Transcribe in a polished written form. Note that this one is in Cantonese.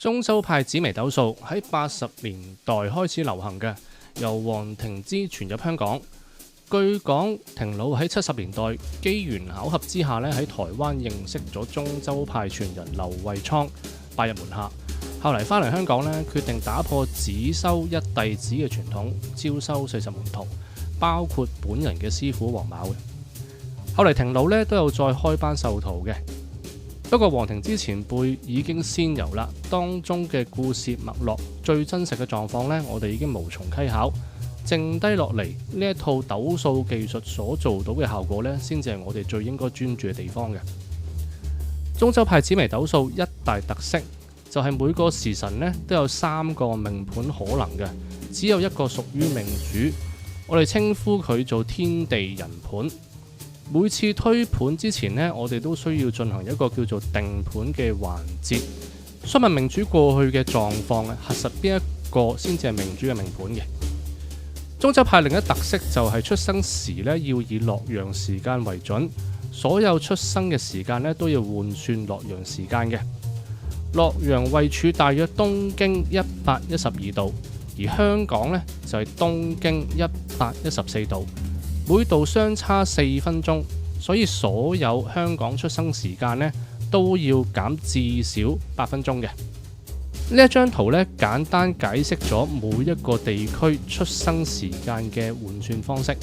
中州派紫微斗數喺80年代開始流行嘅，由王亭之傳入香港。據講，廷老喺70年代機緣巧合之下喺台灣認識咗中州派傳人劉慧倉，拜入門下。後嚟翻嚟香港決定打破只收一弟子嘅傳統，招收40門徒，包括本人嘅師傅黃昴嘅。後嚟廷老都有再開班授徒嘅。不過王亭之前輩已經仙遊啦，當中嘅故事脈絡、最真實嘅狀況我哋已經無從稽考。剩低落嚟呢一套斗數技術所做到嘅效果先至係我哋最應該專注嘅地方嘅。中州派紫微斗數一大特色就係每個時辰都有3個命盤可能嘅，只有一個屬於命主，我哋稱呼佢做天地人盤。每次推盤之前我哋都需要進行一個叫做定盤嘅環節，詢問命主過去嘅狀況，核實邊一個先至係命主嘅命盤嘅。中州派另一特色就係出生時要以洛陽時間為準，所有出生嘅時間都要換算洛陽時間嘅。洛陽位處大約東經112度，而香港就係東經114度。每度相差4分鐘，所以所有香港出生時間都要減至少8分鐘嘅。呢一張圖簡單解釋咗每一個地區出生時間嘅換算方式。